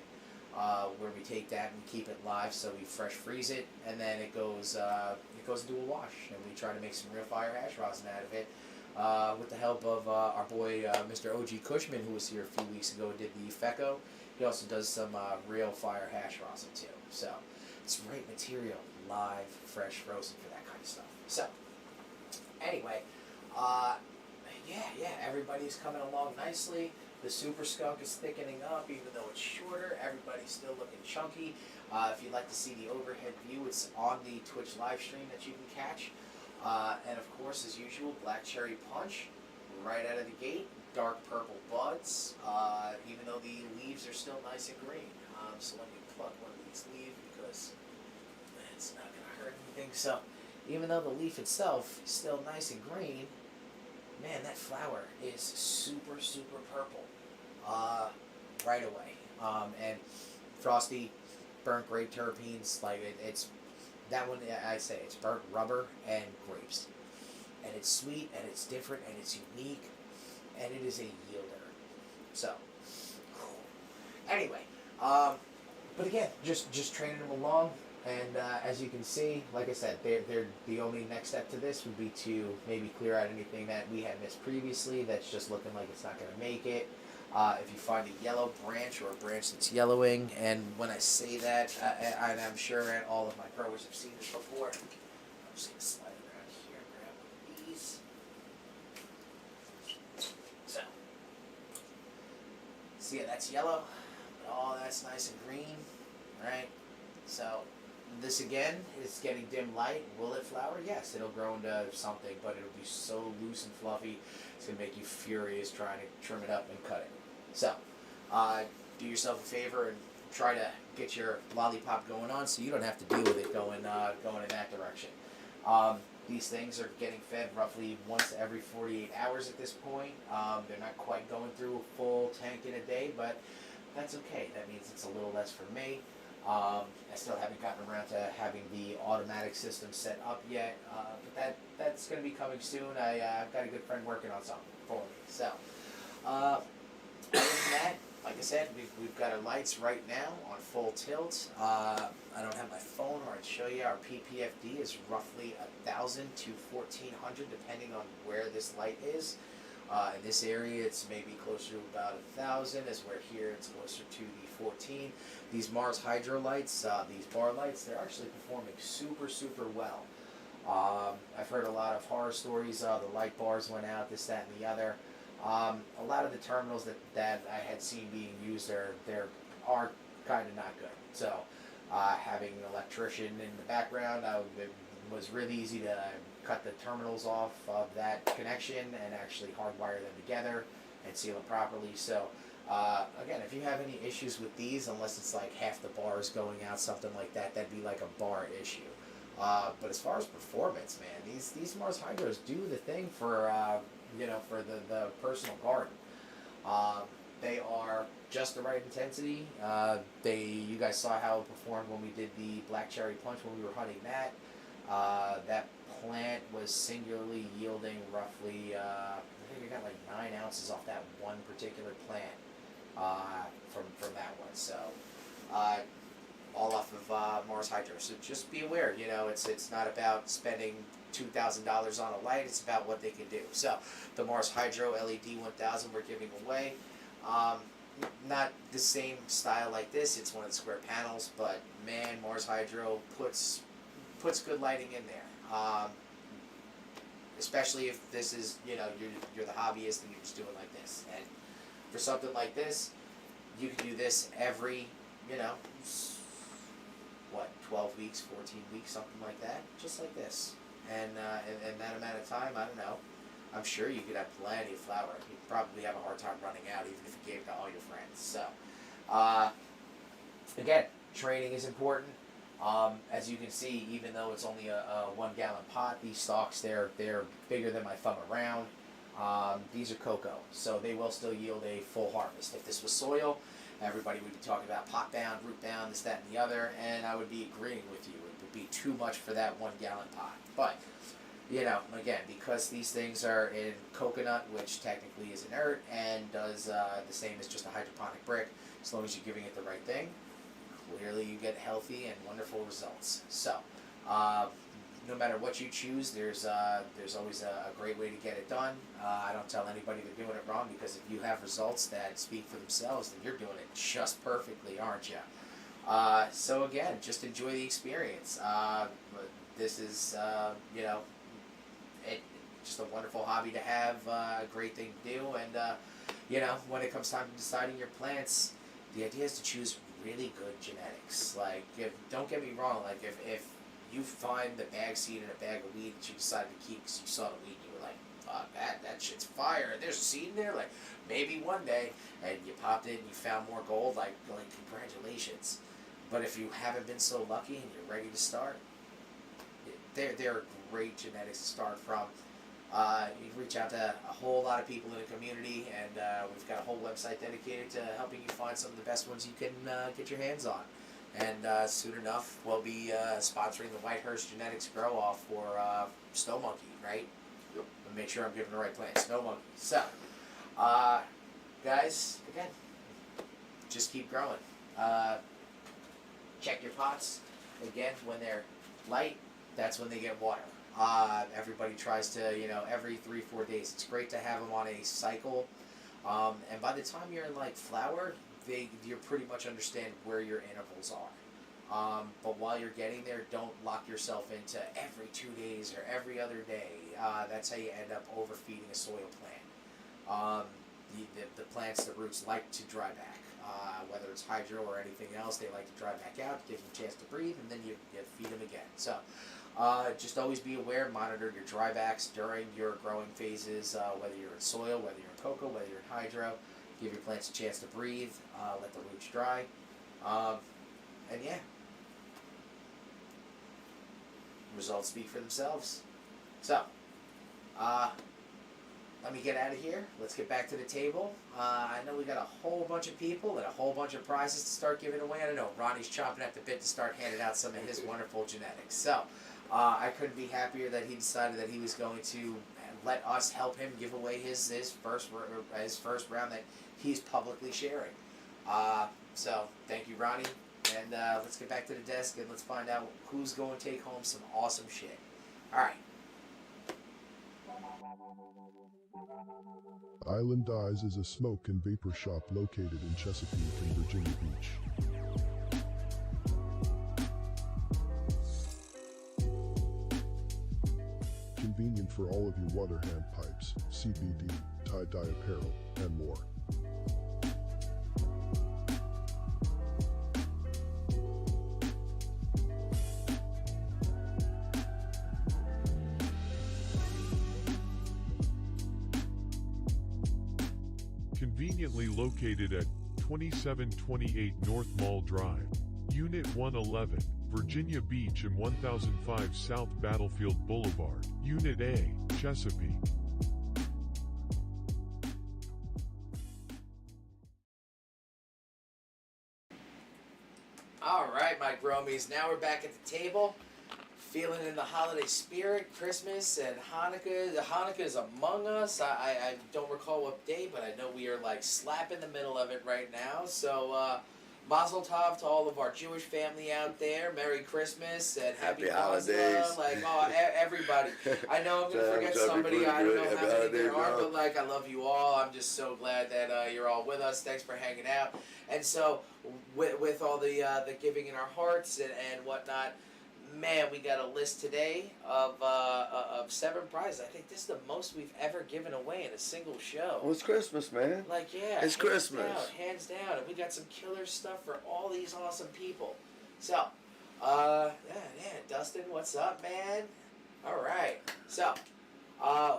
where we take that and keep it live, so we fresh freeze it, and then it goes into a wash, and we try to make some real fire hash rosin out of it. With the help of our boy Mr. O.G. Cushman, who was here a few weeks ago and did the FECO. He also does some real fire hash rosin too. So it's right material, live, fresh, frozen for that kind of stuff. So anyway, yeah, everybody's coming along nicely. The Super Skunk is thickening up, even though it's shorter. Everybody's still looking chunky. If you'd like to see the overhead view, it's on the Twitch live stream that you can catch. And of course, as usual, Black Cherry Punch, right out of the gate. Dark purple buds, even though the leaves are still nice and green. So let me pluck one of these leaves because it's not going to hurt anything. So even though the leaf itself is still nice and green, man, that flower is super, super purple right away. And frosty, burnt grape terpenes, like it's that one. I say it's burnt rubber and grapes, and it's sweet and it's different and it's unique, and it is a yielder. So anyway, but again, just training them along. And as you can see, like I said, they're the only next step to this would be to maybe clear out anything that we had missed previously that's just looking like it's not going to make it. If you find a yellow branch or a branch that's yellowing, and when I say that, and I'm sure all of my growers have seen this before. I'm just going to slide around here and grab one So yeah, that's yellow. All that's nice and green, right? So this again is getting dim light. Will it flower? Yes, it'll grow into something, but it'll be so loose and fluffy, it's gonna make you furious trying to trim it up and cut it. So, do yourself a favor and try to get your lollipop going on, so you don't have to deal with it going in that direction. These things are getting fed roughly once every 48 hours at this point. They're not quite going through a full tank in a day, but that's okay. That means it's a little less for me. I still haven't gotten around to having the automatic system set up yet, but that's going to be coming soon. I've got a good friend working on something for me. So, other than that, like I said, we've got our lights right now on full tilt. I don't have my phone, or I'd show you. Our PPFD is roughly 1,000 to 1,400, depending on where this light is. In this area, it's maybe closer to about 1,000, as where here it's closer to the 14. These Mars Hydro lights, these bar lights, they're actually performing super, super well. I've heard a lot of horror stories. The light bars went out, this, that, and the other. A lot of the terminals that I had seen being used are kind of not good. So, having an electrician in the background, it was really easy to cut the terminals off of that connection and actually hardwire them together and seal them properly. So, again, if you have any issues with these, unless it's like half the bars going out, something like that, that'd be like a bar issue. But as far as performance, man, these Mars Hydros do the thing for for the personal garden. They are just the right intensity. You guys saw how it performed when we did the Black Cherry Punch when we were hunting that. That plant was singularly yielding roughly, I think I got like 9 ounces off that one particular plant from that one. So, all off of Mars Hydro. So just be aware, it's not about spending $2,000 on a light, it's about what they can do. So, the Mars Hydro LED 1000 we're giving away. Not the same style like this, it's one of the square panels, but man, Mars Hydro puts good lighting in there. Especially if this is, you're the hobbyist and you're just doing like this. And for something like this, you can do this every, 12 weeks, 14 weeks, something like that, just like this. And in that amount of time, I don't know, I'm sure you could have plenty of flower. You'd probably have a hard time running out, even if you gave it to all your friends. So, again, training is important. As you can see, even though it's only a 1 gallon pot, these stalks, they're bigger than my thumb around. These are cocoa, so they will still yield a full harvest. If this was soil, everybody would be talking about pot bound, root bound, this, that, and the other, and I would be agreeing with you. It would be too much for that 1 gallon pot. But, again, because these things are in coconut, which technically is inert and does the same as just a hydroponic brick, as long as you're giving it the right thing, clearly you get healthy and wonderful results. So, no matter what you choose, there's always a great way to get it done. I don't tell anybody they're doing it wrong, because if you have results that speak for themselves, then you're doing it just perfectly, aren't you? So again, just enjoy the experience. This is, just a wonderful hobby to have, a great thing to do, and when it comes time to deciding your plants, the idea is to choose really good genetics. Like, don't get me wrong, like if you find the bag seed in a bag of weed that you decided to keep because you saw the weed and you were like, fuck, that shit's fire, there's a seed in there, like, maybe one day, and you popped it and you found more gold, like congratulations. But if you haven't been so lucky and you're ready to start, they're great genetics to start from. You can reach out to a whole lot of people in the community, and we've got a whole website dedicated to helping you find some of the best ones you can get your hands on. And soon enough, we'll be sponsoring the Whitehurst Genetics Grow Off for Snow Monkey, right? Yep. And make sure I'm giving the right plant, Snow Monkey. So, guys, again, just keep growing. Check your pots. Again, when they're light, that's when they get water. Everybody tries to, every 3-4 days. It's great to have them on a cycle. And by the time you're in like flower, you pretty much understand where your intervals are. But while you're getting there, don't lock yourself into every 2 days or every other day. That's how you end up overfeeding a soil plant. the plants, the roots like to dry back. Whether it's hydro or anything else, they like to dry back out, give them a chance to breathe, and then you feed them again. So just always be aware, monitor your drybacks during your growing phases, whether you're in soil, whether you're in cocoa, whether you're in hydro. Give your plants a chance to breathe, let the roots dry, and yeah, results speak for themselves. So, let me get out of here. Let's get back to the table. I know we got a whole bunch of people and a whole bunch of prizes to start giving away. I don't know, Ronnie's chomping at the bit to start handing out some of his wonderful genetics. So, I couldn't be happier that he decided that he was going to let us help him give away his first round that he's publicly sharing. So, thank you, Ronnie. And let's get back to the desk and let's find out who's going to take home some awesome shit. All right. Island Dyes is a smoke and vapor shop located in Chesapeake and Virginia Beach. Convenient for all of your water hand pipes, CBD, tie-dye apparel, and more. Conveniently located at 2728 North Mall Drive, Unit 111, Virginia Beach and 1005 South Battlefield Boulevard, Unit A, Chesapeake. All right, my Gromies, now we're back at the table. Feeling in the holiday spirit, Christmas and Hanukkah. The Hanukkah is among us. I don't recall what day, but I know we are like slap in the middle of it right now. So, Mazel Tov to all of our Jewish family out there. Merry Christmas and Happy holidays. Like, everybody. I know I'm going to forget somebody. I don't know how many there are, but like, I love you all. I'm just so glad that you're all with us. Thanks for hanging out. And so, with all the giving in our hearts and whatnot, man, we got a list today of 7 prizes. I think this is the most we've ever given away in a single show. Well, it's Christmas, man. Like, yeah. It's Christmas. Hands down. And we got some killer stuff for all these awesome people. So, yeah, Dustin, what's up, man? All right. So,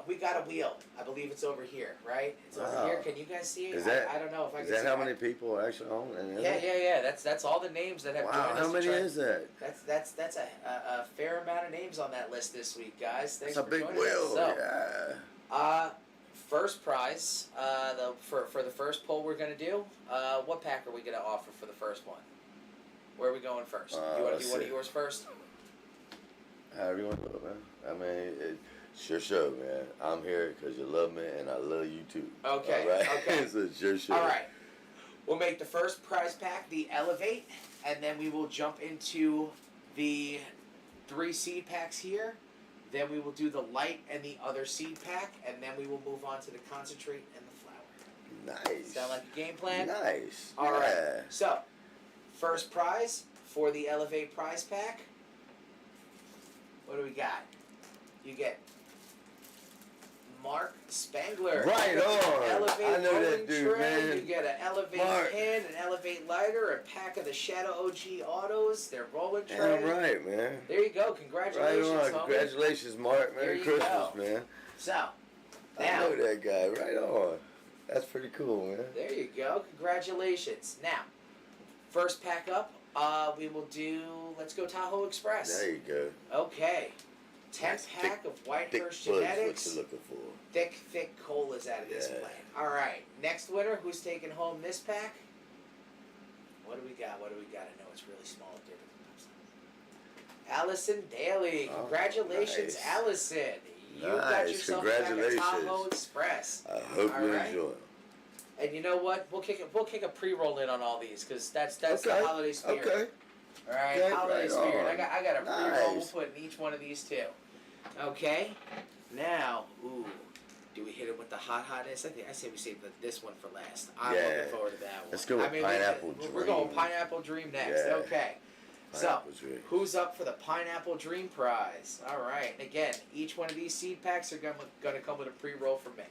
we got a wheel. I believe it's over here, right? It's over here. Can you guys see it? I don't know if I can see it. Is that how many people are actually on? Yeah. That's all the names that have joined us. How many is that? That's a fair amount of names on that list this week, guys. Thanks That's for joining us. It's a big wheel. So, Yeah. First prize, for the first poll we're gonna do. What pack are we gonna offer for the first one? Where are we going first? You want to do one of yours first? However you want to do it, man. I mean, it's your show, man. I'm here because you love me and I love you too. Okay. All right? Okay. So it's your show. All right. We'll make the first prize pack the Elevate, and then we will jump into the 3 seed packs here. Then we will do the light and the other seed pack, and then we will move on to the concentrate and the flower. Nice. Sound like a game plan? Nice. All right. So, first prize for the Elevate prize pack. What do we got? You get Mark Spangler. Right on. Elevate I know rolling that dude, tray. man. You get an Elevate pen, an Elevate lighter, a pack of the Shadow OG autos, their rolling tray. Damn right, man. There you go. Congratulations, Right on. homie. Congratulations, Mark. Merry Christmas, go. man. So, I now, know that guy. Right on. That's pretty cool, man. there you go. Congratulations. Now, first pack up, we will do, let's go Tahoe Express. There you go. Okay. 10th Nice pack of Thick Whitehurst buds, Genetics. what you're looking for. Thick colas out of this Yeah. plant. All right, next winner. Who's taking home this pack? What do we got? I know it's really small up there. Allison Daly. Oh, Congratulations, nice. Allison. You got Nice. yourself back a Congratulations. Tahoe Express. I hope All you right. enjoy it. And you know what? We'll kick a pre-roll in on all these because that's the holiday spirit. Okay. All right, Okay, holiday right spirit. on. I got a pre-roll. Nice. We'll put in each one of these too. Okay. Now, do we hit it with the hotness? I say we save this one for last. I'm Yeah. looking forward to that one. Let's go with Pineapple We're going Dream. Pineapple Dream next. Yeah. Okay. Pineapple Dream. So, who's up for the Pineapple Dream prize? All right. And again, each one of these seed packs are going to come with a pre-roll from me.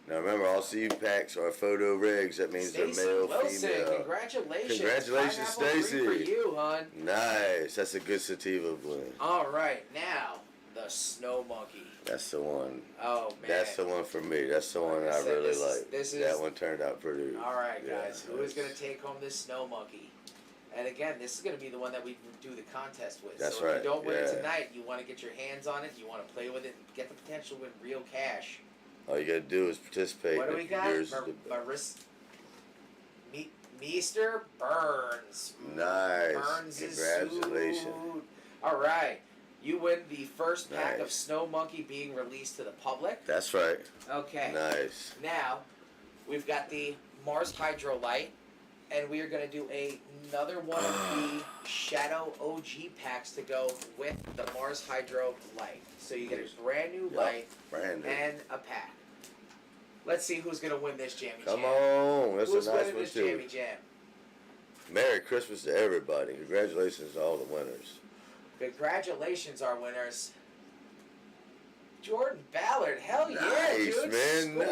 Now remember, all CU packs are photo rigs. That means Stacy they're male, Wilson, female. congratulations. Congratulations, Pineapple Stacy. free for you, hon. Nice. That's a good sativa blend. All right, now the Snow Monkey. That's the one. Oh man, That's the one for me. That's the one Like I I said, really this is- like. this is- That one turned out pretty. all right, guys. Yeah, Who is nice. gonna take home this Snow Monkey? And again, this is gonna be the one that we do the contest with. That's so if right, you don't win it yeah. tonight, you want to get your hands on it. You want to play with it and get the potential to win real cash. All you gotta do is participate. What do we got? Yours is the- Mr. Burns. Nice. Burns is Congratulations. sued. All right. You win the first pack of Nice. Snow Monkey being released to the public. That's right. Okay. Nice. Now, we've got the Mars Hydro Light, and we are going to do another one of the Shadow OG packs to go with the Mars Hydro Light. So you get a brand new Yep. light Brand new. and a pack. Let's see who's going to win this Jammy Come Jam. on. That's Who's a nice winning one this too. Jammy Jam? Merry Christmas to everybody. Congratulations to all the winners. Congratulations, our winners. Jordan Ballard, hell yeah, Nice, dude. man, Score,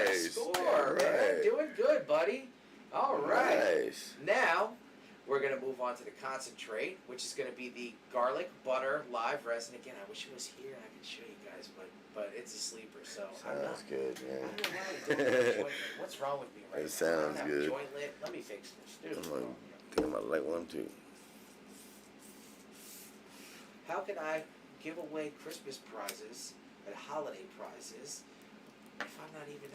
nice. score, Yeah, man. right. Doing good, buddy. All right. Nice. Now, we're going to move on to the concentrate, which is going to be the garlic butter live resin. Again, I wish it was here and I could show you guys, but it's a sleeper, so I'm not. Sounds good, I man. don't know why I don't have a joint lit. What's wrong with me right It now? I sounds don't have good. a joint lit. Let me fix this, dude. I'm like, think I might like one too. How can I give away Christmas prizes and holiday prizes if I'm not even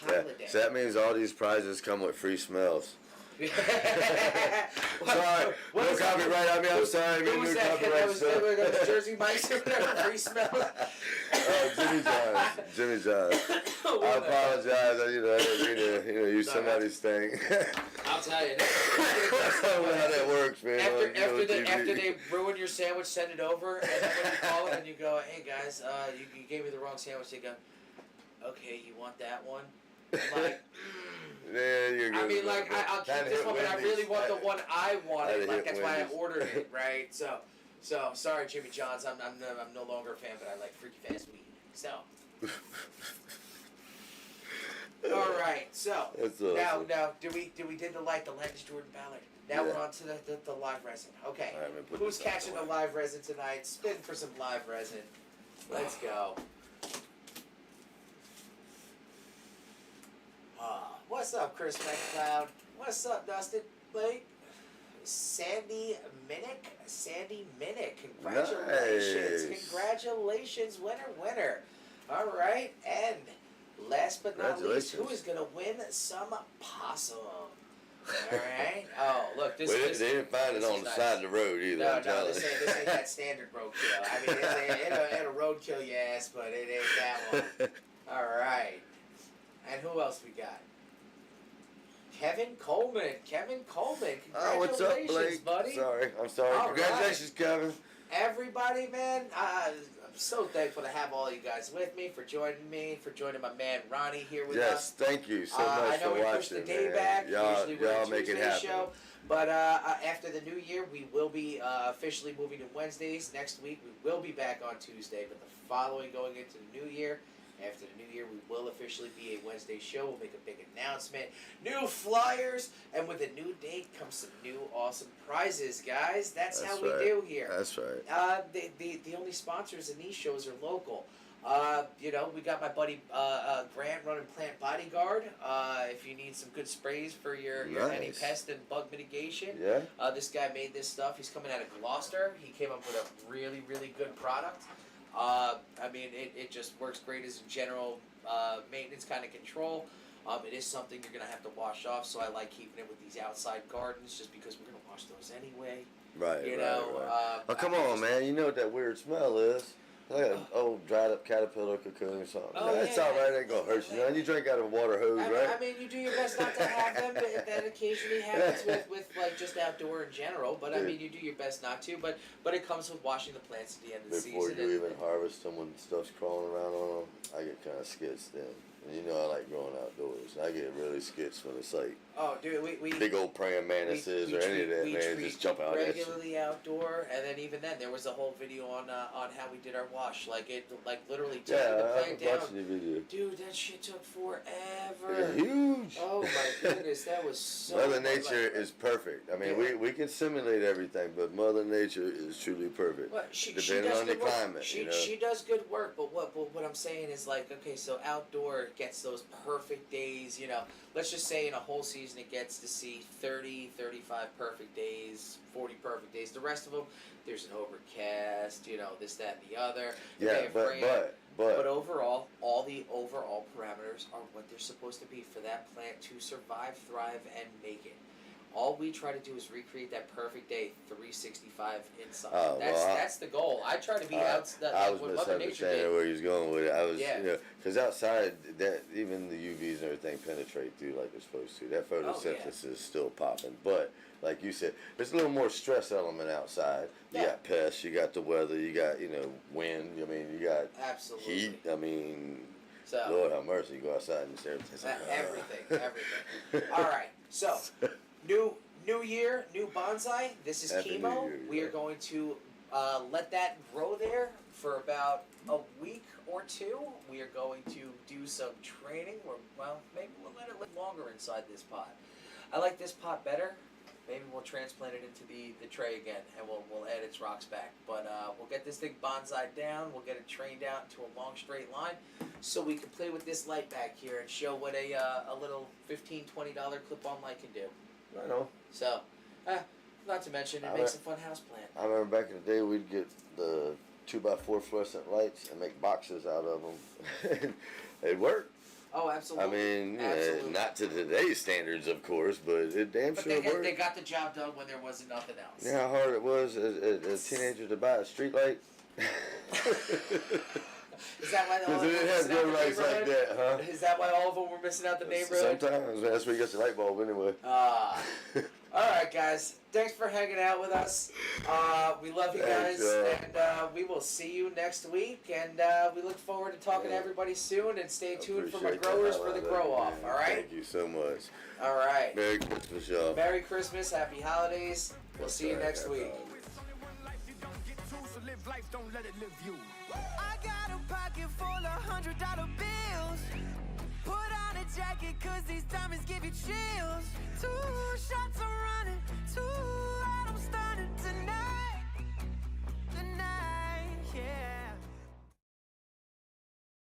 Yeah. holiday? So that means all these prizes come with free smells. What- Sorry, what no was that? copyright on me. I'm sorry. Who was No that? That copyright was, stuff. that was Jersey Mike's or whatever, free smell. Jimmy John's. Jimmy John's. I apologize. I didn't mean to use No, somebody's thing. I'll tell you. I don't know how that works, man. After they ruin your sandwich, send it over, and then when you call them and you go, hey guys, you gave me the wrong sandwich, they go, okay, you want that one? I'm like, Yeah, you're good. I mean, like, I'll keep That this hit one, but I Wendy's. really want the one I wanted. That Like, hit that's why I Wendy's. ordered it, right? So sorry, Jimmy John's. I'm no longer a fan, but I like freaky fast weed. So. All right, so That's now awesome. do we did the light? The light is Jordan Ballard. Now Yeah. we're on to the live resin. Okay, All right, man, put who's this out catching the the way. live resin tonight? Spin for some live resin. Let's go. What's up, Chris McCloud? What's up, Dustin Blake? Sandy Minnick. Congratulations. Nice. Congratulations, winner. All right, and last but not least, who is going to win some possum? All right. Oh, look, this. Well, this they didn't find it this on is the nice. side of the road either. No, I'm telling this you. ain't that standard roadkill. I mean, it'll roadkill your ass, but it ain't that one. All right. And who else we got? Kevin Coleman. Congratulations, Oh, what's up, Blake? buddy. I'm sorry. All Congratulations, Kevin. Everybody, man, I'm so thankful to have all you guys with me, for joining my man Ronnie here with us. Yes, thank you so I much know for we watching, pushed the day man. back. Usually we're y'all a make it Tuesday happen. show. But after the new year, we will be officially moving to Wednesdays. Next week, we will be back on Tuesday. But the following, going into the new year, after the new year, we will officially be a Wednesday show. We'll make a big announcement. New flyers. And with a new date comes some new awesome prizes, guys. That's how we right. do here. That's right. The only sponsors in these shows are local. We got my buddy Grant running Plant Bodyguard. If you need some good sprays for your any Nice. pest and bug mitigation, Yeah. this guy made this stuff. He's coming out of Gloucester. He came up with a really, really good product. It just works great as a general maintenance kind of control. It is something you're going to have to wash off, so I like keeping it with these outside gardens just because we're going to wash those anyway. Right. You right, know, right. Oh, come I on, just- man. You know what that weird smell is? Like an old dried up caterpillar cocoon or something. Oh, It's yeah. all right. Ain't gonna hurt you. You know, you drink out of a water hose, right? You do your best not to have them, but that occasionally happens with like just outdoor in general. But Dude. you do your best not to. But it comes with washing the plants at the end of the Before season. you even harvest them, when stuff's crawling around on them, I get kind of skitched then. And you know I like growing outdoors. I get really skitched when it's like Oh, dude, we big old praying mantises or any of that, man, just jumping out at you. regularly outdoor, and then even then, there was a whole video on how we did our wash, like literally taking the Yeah, plant I'm down. watching the video. Dude, that shit took forever. They're huge. Oh my goodness, that was so. Mother Nature is perfect. I mean, Yeah. we can simulate everything, but Mother Nature is truly perfect. Well, she Depending does on the good work. climate, She, you know. she does good work, but what I'm saying is like, okay, so outdoor gets those perfect days, you know. Let's just say in a whole season it gets to see 30, 35 perfect days, 40 perfect days. The rest of them, there's an overcast, you know, this, that, and the other. Yeah, But overall, all the overall parameters are what they're supposed to be for that plant to survive, thrive, and make it. All we try to do is recreate that perfect day, 365 inside. Oh, That's the goal. I try to be out. I was what Mother Nature misunderstanding did. where he was going with it. I was, Yeah. you know, because outside, that even the UVs and everything penetrate through like they're supposed to. That photosynthesis is still popping, but like you said, there's a little more stress element outside. You Yeah. got pests, you got the weather, you got wind. I mean, you got Absolutely. heat. I mean, So Lord have mercy, you go outside and everything's like, everything. All right. So new year, new bonsai. This is Happy New chemo. Year, We are yeah. going to let that grow there for about a week or two. We are going to do some training. Maybe we'll let it live longer inside this pot. I like this pot better. Maybe we'll transplant it into the tray again, and we'll add its rocks back. But we'll get this thing bonsai down. We'll get it trained out into a long straight line, so we can play with this light back here and show what a little $15, $20 clip-on light can do. I know. So, not to mention, it makes a fun house plant. I remember back in the day, we'd get the 2x4 fluorescent lights and make boxes out of them. It worked. Oh, I absolutely. mean, Absolutely. not to today's standards, of course, but it damn But sure worked. they got the job done when there wasn't nothing else. You know how hard it was as a teenager to buy a street light? Is that why all Because of it them didn't have missing out good the lights like neighborhood? that, huh? Is that why all of them were missing out the neighborhood? Sometimes that's where you get the light bulb anyway. All right, guys. Thanks for hanging out with us. We love you guys, Thanks, and we will see you next week. And we look forward to talking to everybody soon. And stay tuned for my Appreciate growers that. for the I love grow you, off. man. All right. Thank you so much. All right. Merry Christmas, y'all. Merry Christmas. Happy holidays. We'll see you next week. It's only one life you don't get to, so live life, don't let it live you. I got a pocket full of $100 bills. Put on a jacket, cause these diamonds give you chills. 2 shots are running, 2